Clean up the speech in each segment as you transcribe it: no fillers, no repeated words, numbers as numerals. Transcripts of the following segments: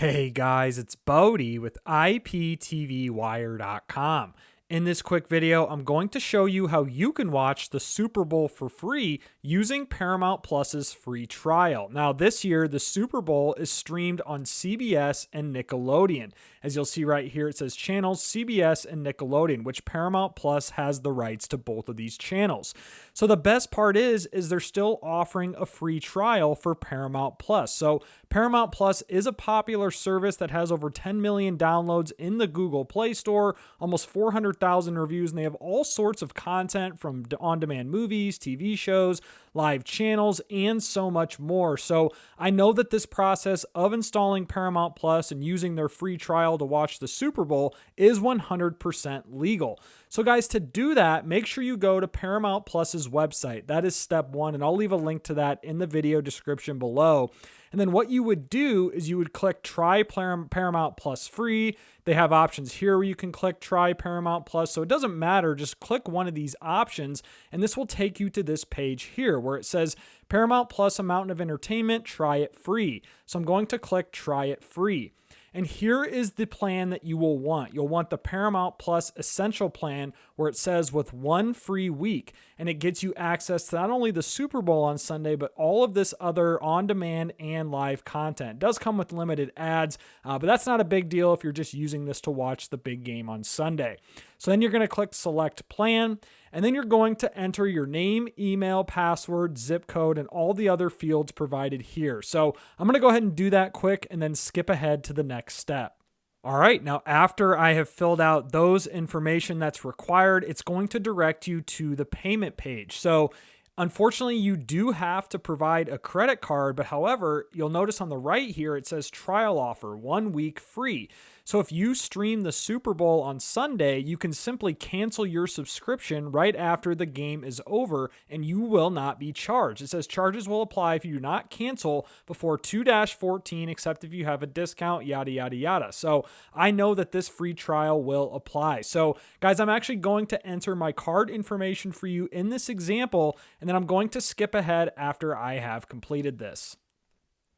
Hey guys, it's Bodie with IPTVWire.com. In this quick video, I'm going to show you how you can watch the Super Bowl for free using Paramount Plus's free trial. Now, this year, the Super Bowl is streamed on CBS and Nickelodeon. As you'll see right here, it says channels CBS and Nickelodeon, which Paramount Plus has the rights to both of these channels. So the best part is they're still offering a free trial for Paramount Plus. So Paramount Plus is a popular service that has over 10 million downloads in the Google Play Store, almost 400,000 reviews, and they have all sorts of content from on-demand movies, TV shows, live channels, and so much more. So I know that this process of installing Paramount Plus and using their free trial to watch the Super Bowl is 100% legal. So guys, to do that, make sure you go to Paramount Plus's website. That is step one, and I'll leave a link to that in the video description below. And then what you would do is you would click Try Paramount Plus free. They have options here where you can click Try Paramount Plus. So it doesn't matter. Just click one of these options, and this will take you to this page here where it says Paramount Plus, a mountain of entertainment, try it free. So I'm going to click Try it free. And here is the plan that you will want. You'll want the Paramount Plus Essential Plan where it says with one free week. And it gets you access to not only the Super Bowl on Sunday, but all of this other on-demand and live content. It does come with limited ads, but that's not a big deal if you're just using this to watch the big game on Sunday. So then you're going to click Select Plan, and then you're going to enter your name, email, password, zip code, and all the other fields provided here. So I'm going to go ahead and do that quick and then skip ahead to the next step. All right, now after I have filled out those information that's required, it's going to direct you to the payment page. So unfortunately, you do have to provide a credit card, but however, you'll notice on the right here, it says trial offer, 1 week free. So if you stream the Super Bowl on Sunday, you can simply cancel your subscription right after the game is over, and you will not be charged. It says charges will apply if you do not cancel before 2-14, except if you have a discount, yada, yada, yada. So I know that this free trial will apply. So guys, I'm actually going to enter my card information for you in this example, and then I'm going to skip ahead after I have completed this.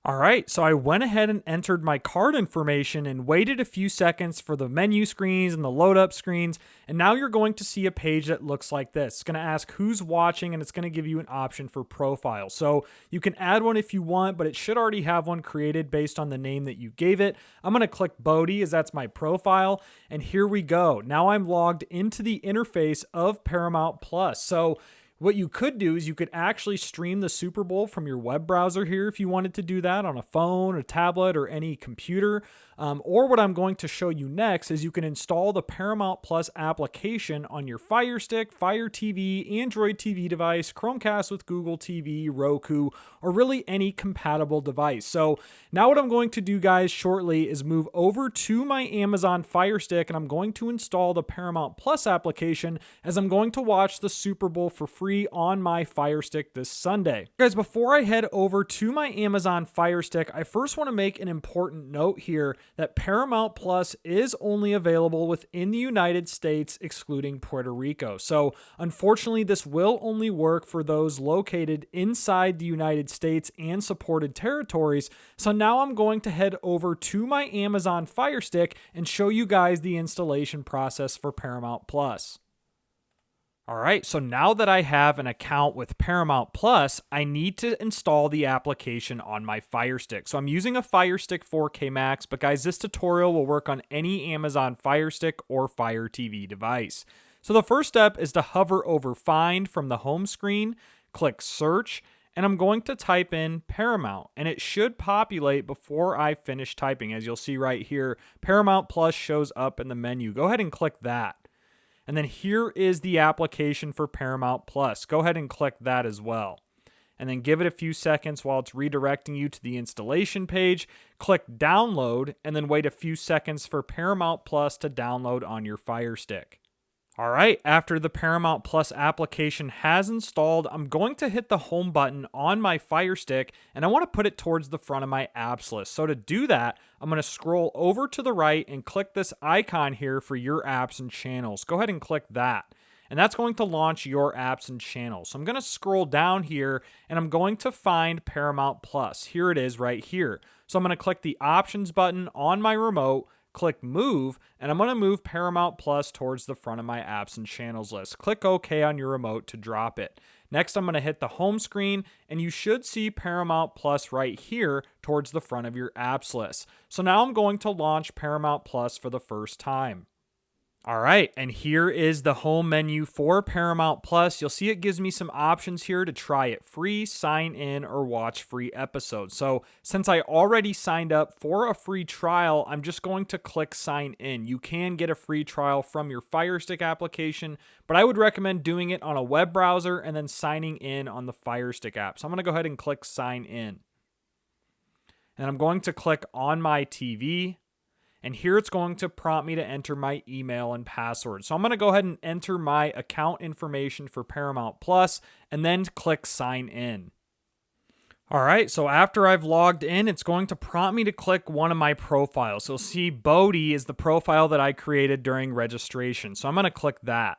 All right, so I went ahead and entered my card information and waited a few seconds for the menu screens and the load up screens. And now you're going to see a page that looks like this. It's going to ask who's watching, and it's going to give you an option for profile. So you can add one if you want, but it should already have one created based on the name that you gave it. I'm going to click Bodie as that's my profile. And here we go. Now I'm logged into the interface of Paramount Plus. So what you could do is you could actually stream the Super Bowl from your web browser here if you wanted to do that on a phone, a tablet, or any computer. Or what I'm going to show you next is you can install the Paramount Plus application on your Fire Stick, Fire TV, Android TV device, Chromecast with Google TV, Roku, or really any compatible device. So now what I'm going to do, guys, shortly is move over to my Amazon Fire Stick, and I'm going to install the Paramount Plus application as I'm going to watch the Super Bowl for free on my Fire Stick this Sunday. Guys, before I head over to my Amazon Fire Stick, I first want to make an important note here that Paramount Plus is only available within the United States, excluding Puerto Rico. So unfortunately, this will only work for those located inside the United States and supported territories. So now I'm going to head over to my Amazon Fire Stick and show you guys the installation process for Paramount Plus. All right, so now that I have an account with Paramount Plus, I need to install the application on my Fire Stick. So I'm using a Fire Stick 4K Max, but guys, this tutorial will work on any Amazon Fire Stick or Fire TV device. So the first step is to hover over Find from the home screen, click Search, and I'm going to type in Paramount, and it should populate before I finish typing. As you'll see right here, Paramount Plus shows up in the menu. Go ahead and click that. And then here is the application for Paramount Plus. Go ahead and click that as well. And then give it a few seconds while it's redirecting you to the installation page. Click Download, and then wait a few seconds for Paramount Plus to download on your Fire Stick. All right, after the Paramount Plus application has installed, I'm going to hit the home button on my Fire Stick, and I want to put it towards the front of my apps list. So to do that, I'm going to scroll over to the right and click this icon here for your apps and channels. Go ahead and click that. And that's going to launch your apps and channels. So I'm going to scroll down here, and I'm going to find Paramount Plus. Here it is right here. So I'm going to click the options button on my remote, click move, and I'm going to move Paramount Plus towards the front of my apps and channels list. Click OK on your remote to drop it. Next, I'm going to hit the home screen, and you should see Paramount Plus right here towards the front of your apps list. So now I'm going to launch Paramount Plus for the first time. All right, and here is the home menu for Paramount Plus. You'll see it gives me some options here to try it free, sign in, or watch free episodes. So since I already signed up for a free trial, I'm just going to click sign in. You can get a free trial from your Fire Stick application, but I would recommend doing it on a web browser and then signing in on the Fire Stick app. So I'm going to go ahead and click sign in. And I'm going to click on my TV. And here it's going to prompt me to enter my email and password. So I'm going to go ahead and enter my account information for Paramount Plus and then click sign in. All right, so after I've logged in, it's going to prompt me to click one of my profiles. So you'll see Bodie is the profile that I created during registration. So I'm going to click that.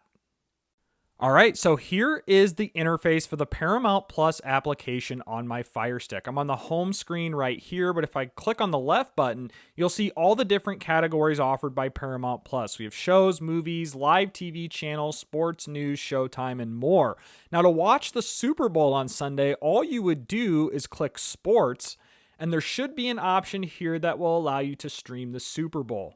All right, so here is the interface for the Paramount Plus application on my Fire Stick. I'm on the home screen right here, but if I click on the left button, you'll see all the different categories offered by Paramount Plus. We have shows, movies, live TV channels, sports, news, Showtime, and more. Now, to watch the Super Bowl on Sunday, all you would do is click sports, and there should be an option here that will allow you to stream the Super Bowl.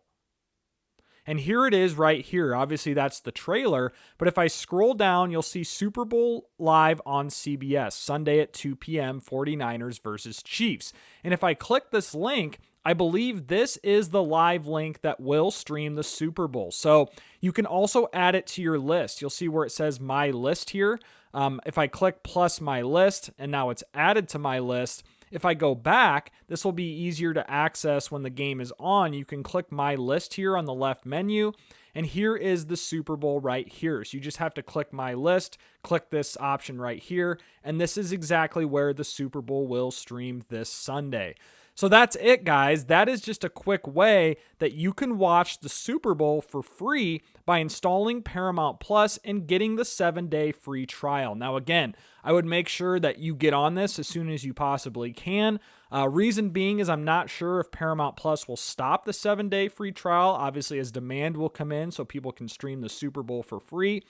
And here it is right here. Obviously, that's the trailer. But if I scroll down, you'll see Super Bowl live on CBS, Sunday at 2 p.m., 49ers versus Chiefs. And if I click this link, I believe this is the live link that will stream the Super Bowl. So you can also add it to your list. You'll see where it says My List here. If I click plus My List, and now it's added to my list, if I go back, this will be easier to access when the game is on. You can click My List here on the left menu, and here is the Super Bowl right here. So you just have to click My List, click this option right here, and this is exactly where the Super Bowl will stream this Sunday. So that's it, guys. That is just a quick way that you can watch the Super Bowl for free by installing Paramount Plus and getting the 7-day free trial. Now, again, I would make sure that you get on this as soon as you possibly can. Reason being is I'm not sure if Paramount Plus will stop the 7-day free trial, obviously as demand will come in so people can stream the Super Bowl for free.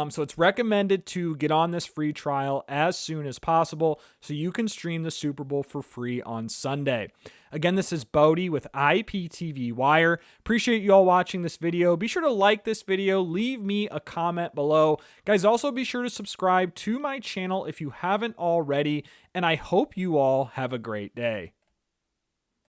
So it's recommended to get on this free trial as soon as possible so you can stream the Super Bowl for free on Sunday. Again, this is Bodie with IPTV Wire. Appreciate you all watching this video. Be sure to like this video. Leave me a comment below. Guys, also be sure to subscribe to my channel if you haven't already. And I hope you all have a great day.